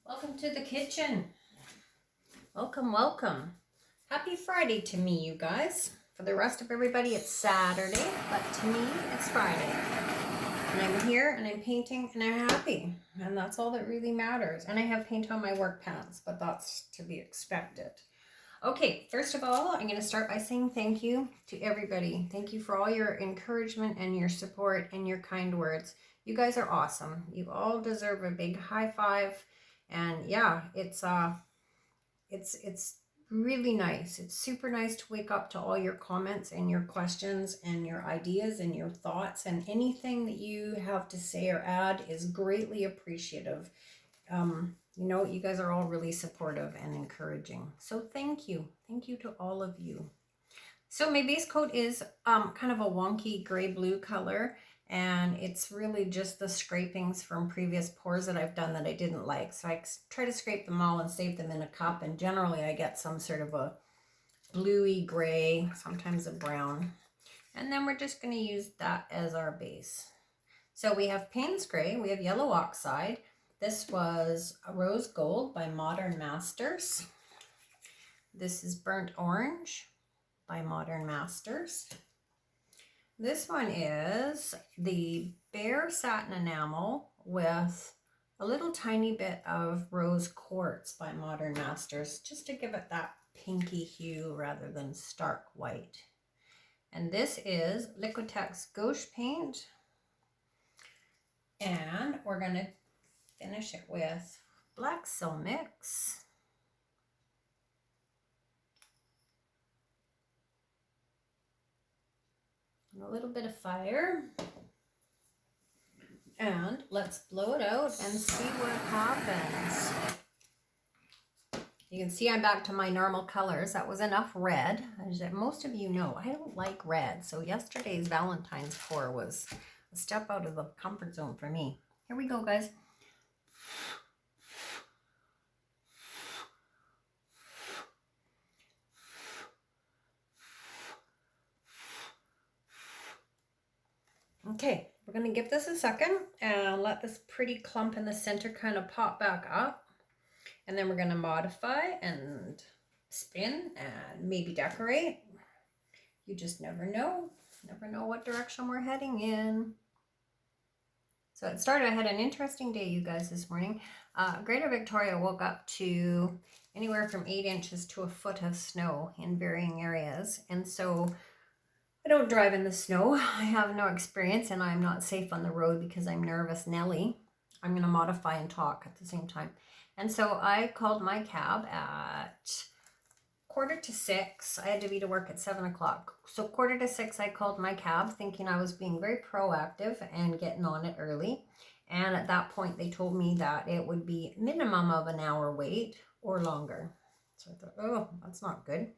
Welcome to the kitchen. Welcome, welcome. Happy Friday to me, you guys. For the rest of everybody, it's Saturday, but to me, it's Friday. And I'm here and I'm painting and I'm happy. And that's all that really matters. And I have paint on my work pants, but that's to be expected. Okay, first of all, I'm going to start by saying thank you to everybody. Thank you for all your encouragement and your support and your kind words. You guys are awesome. You all deserve a big high five. And yeah, it's really nice. It's super nice to wake up to all your comments and your questions and your ideas and your thoughts, and anything that you have to say or add is greatly appreciative. You know, you guys are all really supportive and encouraging. So thank you. Thank you to all of you. So my base coat is kind of a wonky gray-blue color. And it's really just the scrapings from previous pours that I've done that I didn't like. So I try to scrape them all and save them in a cup. And generally I get some sort of a bluey gray, sometimes a brown. And then we're just going to use that as our base. So we have Paynes gray, we have yellow oxide. This was a rose gold by Modern Masters. This is burnt orange by Modern Masters. This one is the Behr satin enamel with a little tiny bit of rose quartz by Modern Masters, just to give it that pinky hue rather than stark white. And this is Liqiatex gouache paint. And we're going to finish it with black cell mix. A little bit of fire, and let's blow it out and see what happens. You can see I'm back to my normal colors. That was enough red. As most of you know, I don't like red, so yesterday's Valentine's pour was a step out of the comfort zone for me. Here we go, guys. Okay, we're going to give this a second and let this pretty clump in the center kind of pop back up. And then we're going to modify and spin and maybe decorate. You just never know. Never know what direction we're heading in. So it started, I had an interesting day, you guys, this morning. Greater Victoria woke up to anywhere from 8 inches to a foot of snow in varying areas. And so I don't drive in the snow. I have no experience and I'm not safe on the road because I'm nervous Nelly. I'm going to modify and talk at the same time. And so I called my cab at 5:45. I had to be to work at 7 o'clock. So 5:45 I called my cab thinking I was being very proactive and getting on it early. And at that point they told me that it would be minimum of an hour wait or longer. So I thought, oh, that's not good.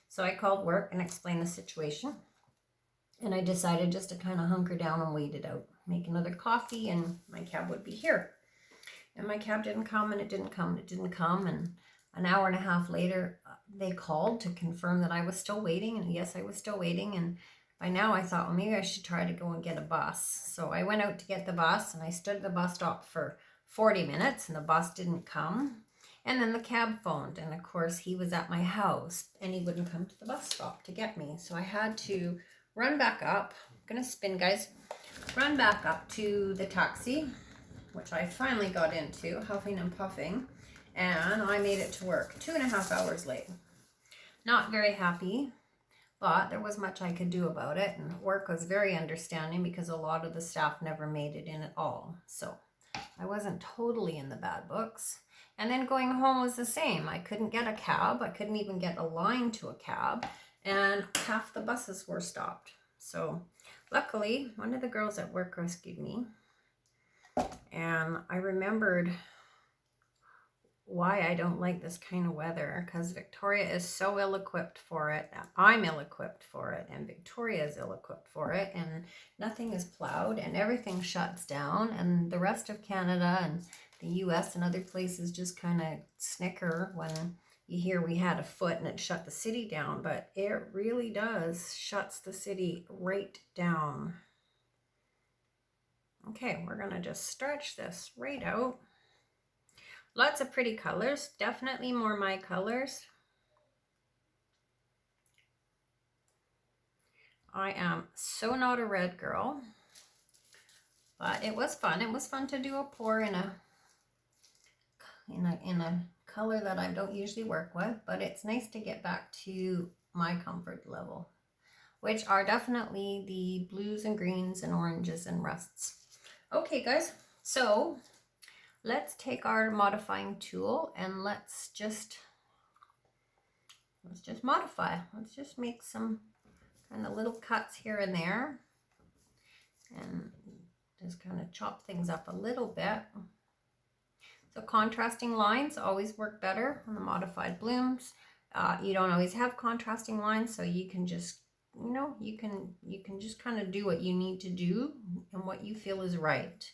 So I called work and explained the situation. And I decided just to kind of hunker down and wait it out, make another coffee, and my cab would be here. And my cab didn't come, and it didn't come, and it didn't come. And an hour and a half later, they called to confirm that I was still waiting. And yes, I was still waiting. And by now I thought, well, maybe I should try to go and get a bus. So I went out to get the bus, and I stood at the bus stop for 40 minutes, and the bus didn't come. And then the cab phoned, and of course he was at my house, and he wouldn't come to the bus stop to get me. So I had to run back up. I'm gonna spin, guys. Run back up to the taxi, which I finally got into, huffing and puffing, and I made it to work 2.5 hours late. Not very happy, but there was much I could do about it, and work was very understanding because a lot of the staff never made it in at all. So I wasn't totally in the bad books. And then going home was the same. I couldn't get a cab. I couldn't even get a line to a cab. And half the buses were stopped. So luckily, one of the girls at work rescued me. And I remembered why I don't like this kind of weather, because Victoria is so ill-equipped for it. I'm ill-equipped for it, and Victoria is ill-equipped for it, and nothing is plowed, and everything shuts down, and the rest of Canada and the US and other places just kind of snicker when you hear we had a foot and it shut the city down, but it really does shuts the city right down. Okay, we're gonna just stretch this right out. Lots of pretty colors, definitely more my colors. I am so not a red girl, but it was fun. It was fun to do a pour in a color that I don't usually work with, but it's nice to get back to my comfort level, which are definitely the blues and greens and oranges and rusts. Okay, guys, so let's take our modifying tool and let's just modify. Let's just make some kind of little cuts here and there and just kind of chop things up a little bit. So contrasting lines always work better on the modified blooms. You don't always have contrasting lines, so you can just, you know, you can just kind of do what you need to do and what you feel is right,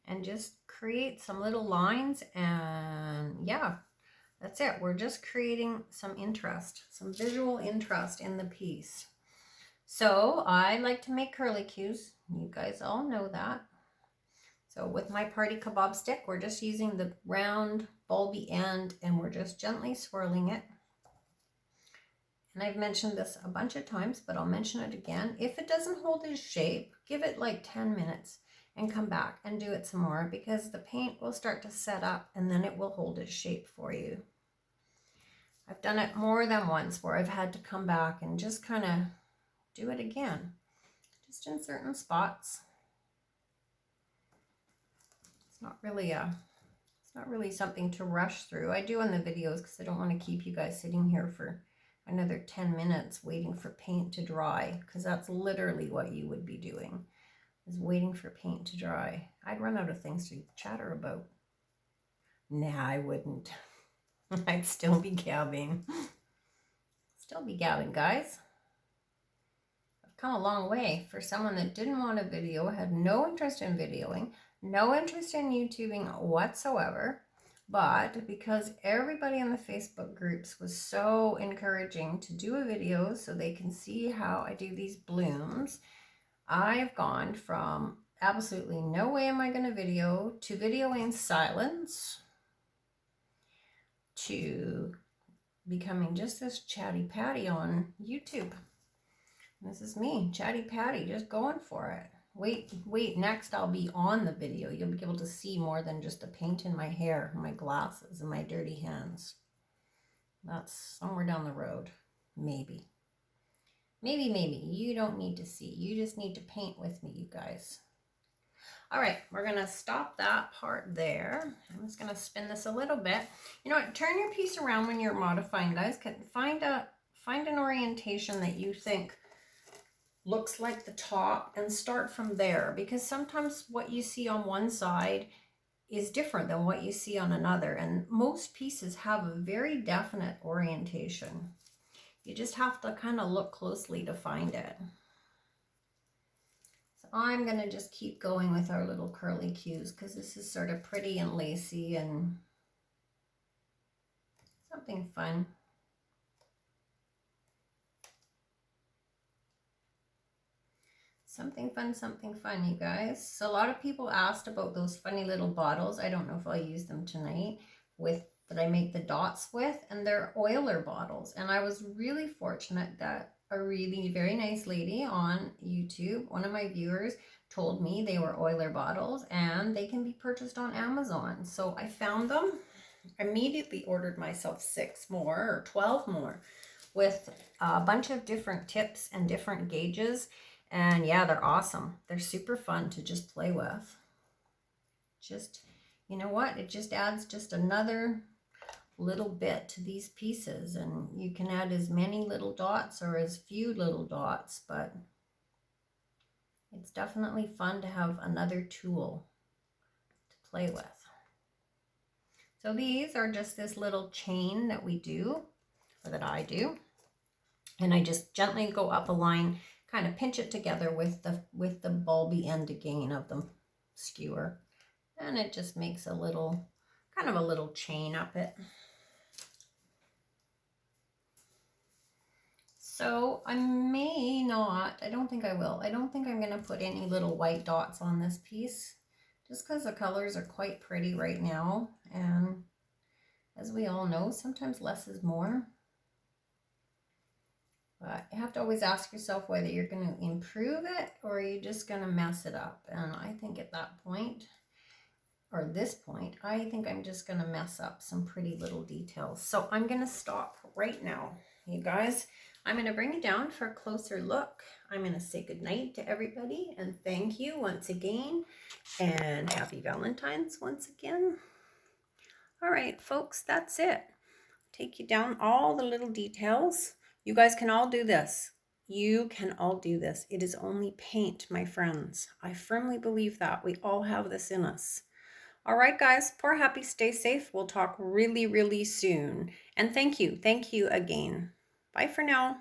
and just create some little lines. And yeah, that's it. We're just creating some interest, some visual interest in the piece. So I like to make curlicues. You guys all know that. So with my party kebab stick, we're just using the round bulby end and we're just gently swirling it. And I've mentioned this a bunch of times, but I'll mention it again. If it doesn't hold its shape, give it like 10 minutes and come back and do it some more, because the paint will start to set up and then it will hold its shape for you. I've done it more than once where I've had to come back and just kind of do it again, just in certain spots. It's not really something to rush through. I do in the videos because I don't want to keep you guys sitting here for another 10 minutes waiting for paint to dry, because that's literally what you would be doing, is waiting for paint to dry. I'd run out of things to chatter about. Nah, I wouldn't. I'd still be gabbing. Still be gabbing, guys. I've come a long way. For someone that didn't want a video, had no interest in videoing, no interest in YouTubing whatsoever, but because everybody in the Facebook groups was so encouraging to do a video so they can see how I do these blooms, I've gone from absolutely no way am I going to video to videoing silence to becoming just this chatty patty on YouTube. This is me, chatty patty, just going for it. Wait, next I'll be on the video. You'll be able to see more than just the paint in my hair, my glasses, and my dirty hands. That's somewhere down the road. Maybe. Maybe. You don't need to see. You just need to paint with me, you guys. All right, we're going to stop that part there. I'm just going to spin this a little bit. You know what? Turn your piece around when you're modifying, guys. Find an orientation that you think looks like the top and start from there, because sometimes what you see on one side is different than what you see on another, and most pieces have a very definite orientation. You just have to kind of look closely to find it. So I'm going to just keep going with our little curly cues because this is sort of pretty and lacy and something fun. Something fun, you guys. So a lot of people asked about those funny little bottles. I don't know if I'll use them tonight that I make the dots with, and they're oiler bottles. And I was really fortunate that a really very nice lady on YouTube, one of my viewers, told me they were oiler bottles and they can be purchased on Amazon. So I found them, immediately ordered myself 6 more or 12 more with a bunch of different tips and different gauges. And yeah, they're awesome. They're super fun to just play with. Just, you know what? It just adds just another little bit to these pieces. And you can add as many little dots or as few little dots, but it's definitely fun to have another tool to play with. So these are just this little chain that we do, or that I do. And I just gently go up a line, kind of pinch it together with the bulby end again of the skewer, and it just makes a little kind of a little chain up it. So I don't think I will. I don't think I'm going to put any little white dots on this piece, just because the colors are quite pretty right now, and as we all know, sometimes less is more. But you have to always ask yourself whether you're going to improve it or you're just going to mess it up. And I think at that point, or this point, I think I'm just going to mess up some pretty little details. So I'm going to stop right now, you guys. I'm going to bring it down for a closer look. I'm going to say goodnight to everybody and thank you once again. And happy Valentine's once again. All right, folks, that's it. Take you down all the little details. You guys can all do this. You can all do this. It is only paint, my friends. I firmly believe that. We all have this in us. All right, guys, pour happy, stay safe. We'll talk really, really soon. And thank you. Thank you again. Bye for now.